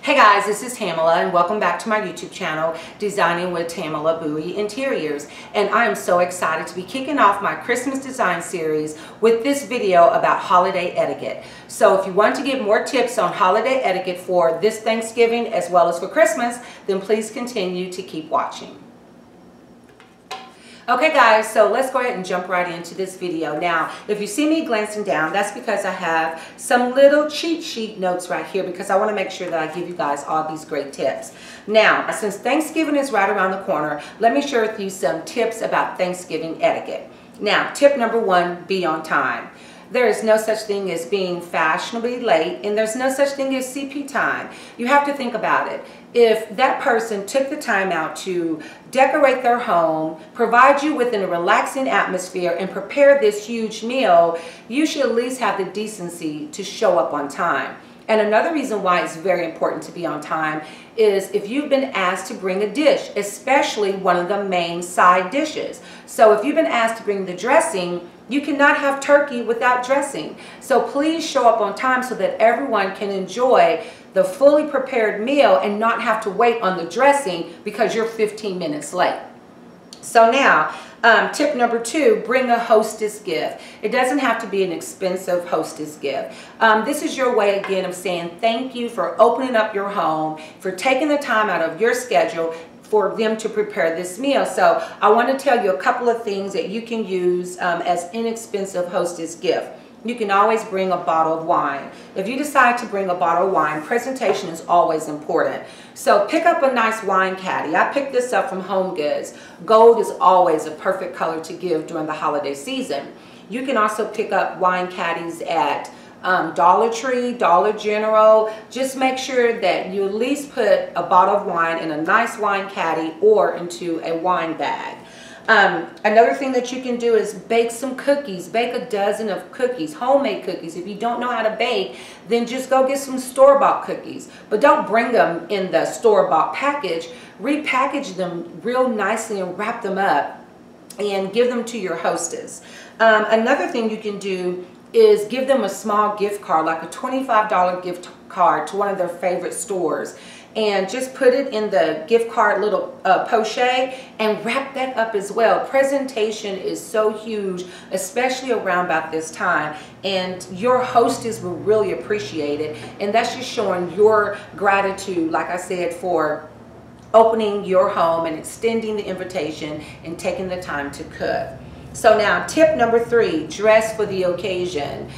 Hey guys, this is Tamela and welcome back to my YouTube channel, Designing with Tamela Bowie Interiors. And I am so excited to be kicking off my Christmas design series with this video about holiday etiquette. So if you want to get more tips on holiday etiquette for this Thanksgiving as well as for Christmas, then please continue to keep watching. Okay guys, so let's go ahead and jump right into this video. Now, if you see me glancing down, that's because I have some little cheat sheet notes right here because I want to make sure that I give you guys all these great tips. Now, since Thanksgiving is right around the corner, let me share with you some tips about Thanksgiving etiquette. Now, tip number one, be on time. There is no such thing as being fashionably late, and there's no such thing as CP time. You have to think about it. If that person took the time out to decorate their home, provide you with a relaxing atmosphere, and prepare this huge meal, you should at least have the decency to show up on time. And another reason why it's very important to be on time is if you've been asked to bring a dish, especially one of the main side dishes. So if you've been asked to bring the dressing, you cannot have turkey without dressing. So please show up on time so that everyone can enjoy the fully prepared meal and not have to wait on the dressing because you're 15 minutes late. So now, tip number two, bring a hostess gift. It doesn't have to be an expensive hostess gift. This is your way again of saying thank you for opening up your home, for taking the time out of your schedule for them to prepare this meal. So I want to tell you a couple of things that you can use as inexpensive hostess gift. You can always bring a bottle of wine. If you decide to bring a bottle of wine, presentation is always important. So pick up a nice wine caddy. I picked this up from Home Goods. Gold is always a perfect color to give during the holiday season. You can also pick up wine caddies at Dollar Tree, Dollar General. Just make sure that you at least put a bottle of wine in a nice wine caddy or into a wine bag. Another thing that you can do is bake some cookies. Bake a dozen of cookies, homemade cookies. If you don't know how to bake, then just go get some store-bought cookies. But don't bring them in the store-bought package. Repackage them real nicely and wrap them up and give them to your hostess. Another thing you can do is give them a small gift card, like a $25 gift card to one of their favorite stores. And just put it in the gift card little pochette and wrap that up as well. Presentation is so huge, especially around about this time, and your hostess will really appreciate it. And that's just showing your gratitude, like I said, for opening your home and extending the invitation and taking the time to cook. So now tip number three, dress for the occasion.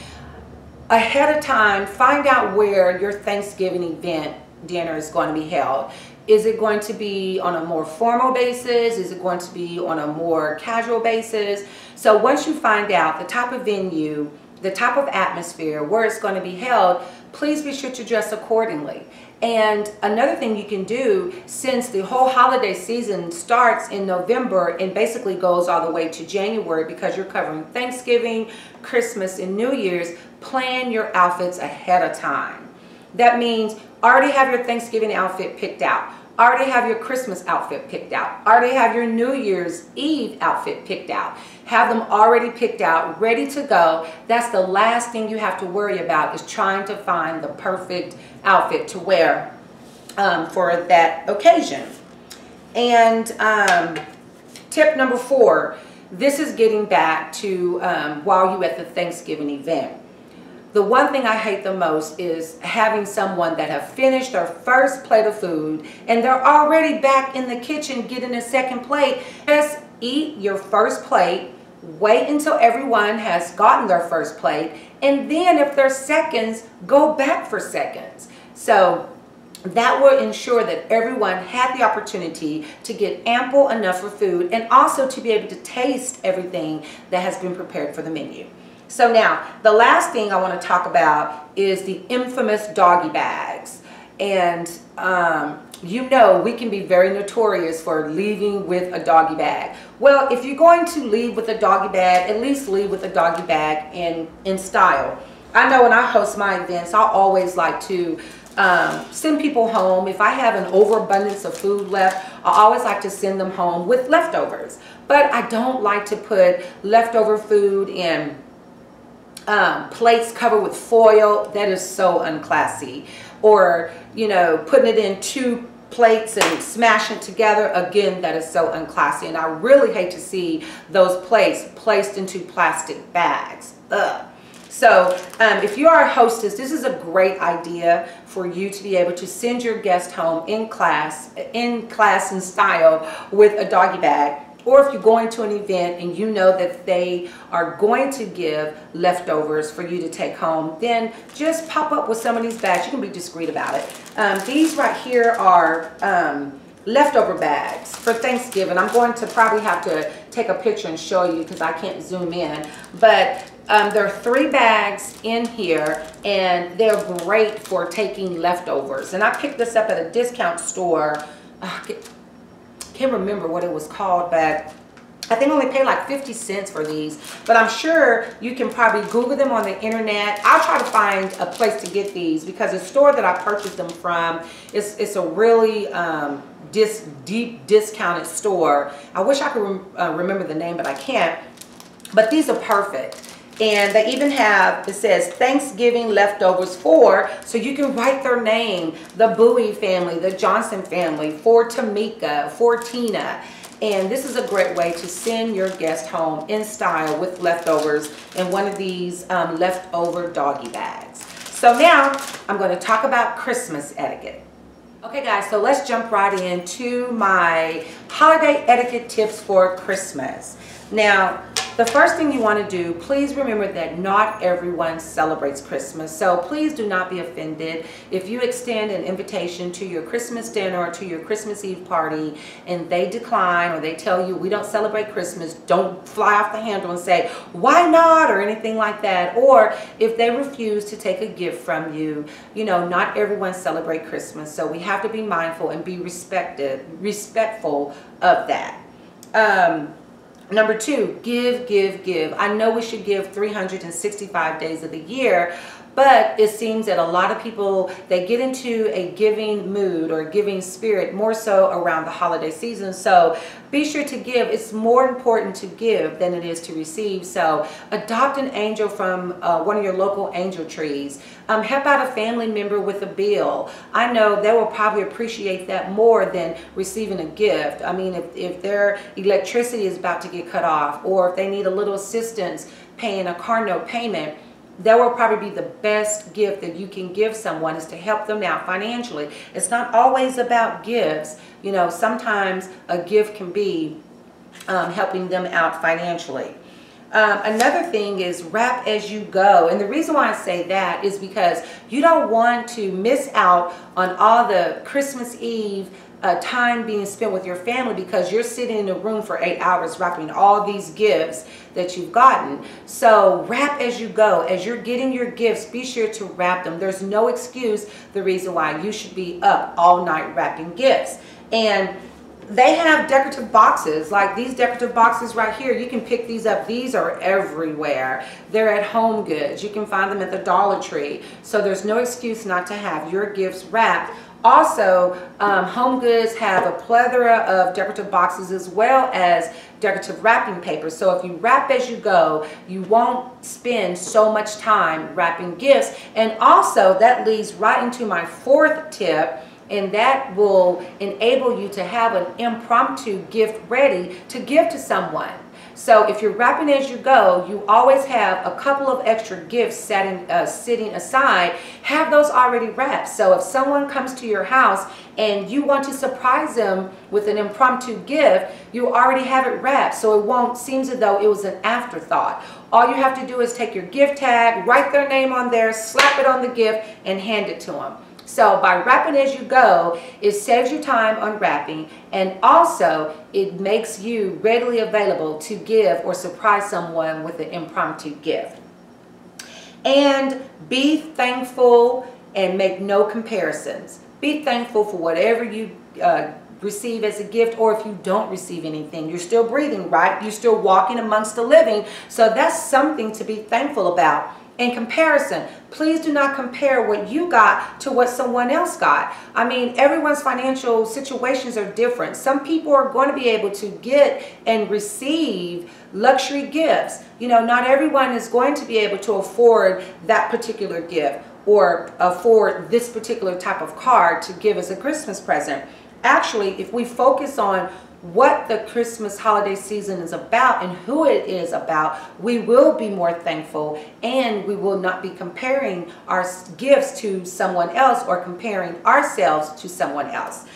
Ahead of time, find out where your Thanksgiving event dinner is going to be held. Is it going to be on a more formal basis? Is it going to be on a more casual basis? So once you find out the type of venue, the type of atmosphere, where it's going to be held, please be sure to dress accordingly. And another thing you can do, since the whole holiday season starts in November and basically goes all the way to January because you're covering Thanksgiving, Christmas, and New Year's, plan your outfits ahead of time. That means already have your Thanksgiving outfit picked out. Already have your Christmas outfit picked out. Already have your New Year's Eve outfit picked out. Have them already picked out, ready to go. That's the last thing you have to worry about, is trying to find the perfect outfit to wear for that occasion. And tip number four, this is getting back to while you're at the Thanksgiving event. The one thing I hate the most is having someone that have finished their first plate of food and they're already back in the kitchen getting a second plate. Just eat your first plate, wait until everyone has gotten their first plate, and then if there's seconds, go back for seconds. So that will ensure that everyone had the opportunity to get ample enough of food and also to be able to taste everything that has been prepared for the menu. So now, the last thing I want to talk about is the infamous doggy bags. And you know, we can be very notorious for leaving with a doggy bag. Well, if you're going to leave with a doggy bag, at least leave with a doggy bag in style. I know when I host my events, I always like to send people home. If I have an overabundance of food left, I always like to send them home with leftovers. But I don't like to put leftover food in plates covered with foil. That is so unclassy. or, you know, putting it in 2 plates and smashing it together. Again, that is so unclassy, and I really hate to see those plates placed into plastic bags. Ugh. So if you are a hostess, this is a great idea for you to be able to send your guest home in class and style with a doggy bag. Or if you're going to an event and you know that they are going to give leftovers for you to take home, then just pop up with some of these bags. You can be discreet about it. These right here are leftover bags for Thanksgiving. I'm going to probably have to take a picture and show you because I can't zoom in. But there are 3 bags in here, and they're great for taking leftovers. And I picked this up at a discount store. Can't remember what it was called, but I think I only paid like 50 cents for these. But I'm sure you can probably Google them on the internet. I'll try to find a place to get these because the store that I purchased them from it's a really deep discounted store. I wish I could remember the name, but I can't. But these are perfect. And they even have, it says Thanksgiving leftovers for, so you can write their name, the Bowie family, the Johnson family, for Tamika, for Tina. And this is a great way to send your guest home in style with leftovers in one of these leftover doggy bags. So now I'm going to talk about Christmas etiquette. Okay guys, so let's jump right into my holiday etiquette tips for Christmas. Now, the first thing you want to do, please remember that not everyone celebrates Christmas. So please do not be offended if you extend an invitation to your Christmas dinner or to your Christmas Eve party and they decline or they tell you we don't celebrate Christmas. Don't fly off the handle and say, why not, or anything like that. Or if they refuse to take a gift from you, you know, not everyone celebrates Christmas. So we have to be mindful and be respectful of that. Number 2, give. I know we should give 365 days of the year, but it seems that a lot of people, they get into a giving mood or giving spirit more so around the holiday season. So be sure to give. It's more important to give than it is to receive. So adopt an angel from one of your local angel trees. Help out a family member with a bill. I know they will probably appreciate that more than receiving a gift. I mean, if their electricity is about to get cut off, or if they need a little assistance paying a car note payment, that will probably be the best gift that you can give someone, is to help them out financially. It's not always about gifts. You know, sometimes a gift can be helping them out financially. Another thing is wrap as you go. And the reason why I say that is because you don't want to miss out on all the Christmas Eve time being spent with your family because you're sitting in a room for 8 hours wrapping all these gifts that you've gotten. So wrap as you go. As you're getting your gifts, be sure to wrap them. There's no excuse the reason why you should be up all night wrapping gifts. And they have decorative boxes, like these decorative boxes right here. You can pick these up. These are everywhere. They're at Home Goods. You can find them at the Dollar Tree. So there's no excuse not to have your gifts wrapped. Also, Home Goods have a plethora of decorative boxes as well as decorative wrapping paper. So if you wrap as you go, you won't spend so much time wrapping gifts. And also, that leads right into my 4th tip, and that will enable you to have an impromptu gift ready to give to someone. So if you're wrapping as you go, you always have a couple of extra gifts sitting aside. Have those already wrapped. So if someone comes to your house and you want to surprise them with an impromptu gift, you already have it wrapped. So it won't seem as though it was an afterthought. All you have to do is take your gift tag, write their name on there, slap it on the gift, and hand it to them. So by wrapping as you go, it saves you time on wrapping, and also it makes you readily available to give or surprise someone with an impromptu gift. And be thankful and make no comparisons. Be thankful for whatever you receive as a gift, or if you don't receive anything. You're still breathing, right? You're still walking amongst the living. So that's something to be thankful about. In comparison, please do not compare what you got to what someone else got. I mean, everyone's financial situations are different. Some people are going to be able to get and receive luxury gifts. You know, not everyone is going to be able to afford that particular gift. or afford this particular type of card to give as a Christmas present. Actually, if we focus on what the Christmas holiday season is about and who it is about, we will be more thankful, and we will not be comparing our gifts to someone else or comparing ourselves to someone else.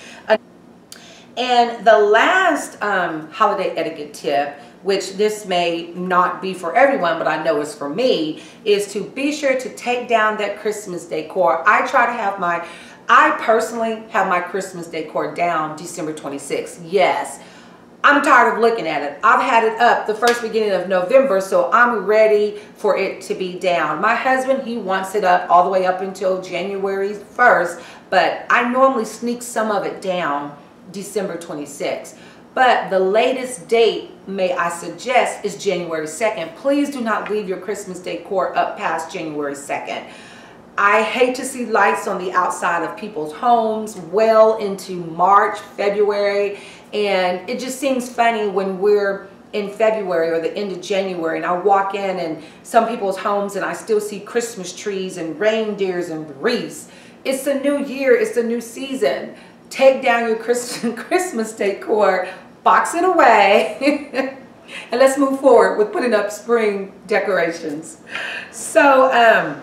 And the last holiday etiquette tip, which this may not be for everyone, but I know it's for me, is to be sure to take down that Christmas decor. I personally have my Christmas decor down December 26th. Yes, I'm tired of looking at it. I've had it up the first beginning of November, so I'm ready for it to be down. My husband, he wants it up all the way up until January 1st, but I normally sneak some of it down December 26th. But the latest date, may I suggest, is January 2nd. Please do not leave your Christmas decor up past January 2nd. I hate to see lights on the outside of people's homes well into March, February, and it just seems funny when we're in February or the end of January and I walk in and some people's homes and I still see Christmas trees and reindeers and wreaths. It's the new year, it's the new season. Take down your Christmas decor, box it away, and let's move forward with putting up spring decorations. So,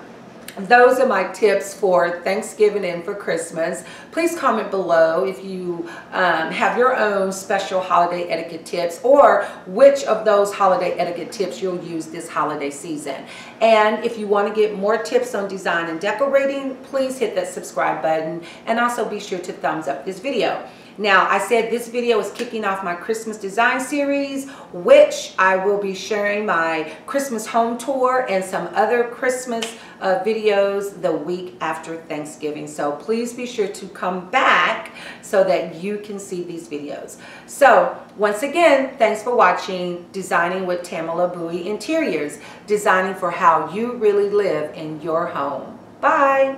those are my tips for Thanksgiving and for Christmas. Please comment below if you have your own special holiday etiquette tips, or which of those holiday etiquette tips you'll use this holiday season. And if you want to get more tips on design and decorating, please hit that subscribe button, and also be sure to thumbs up this video. Now, I said this video is kicking off my Christmas design series, which I will be sharing my Christmas home tour and some other Christmas videos the week after Thanksgiving. So please be sure to come back so that you can see these videos. So once again, thanks for watching Designing with Tamel Bowie Interiors, designing for how you really live in your home. Bye.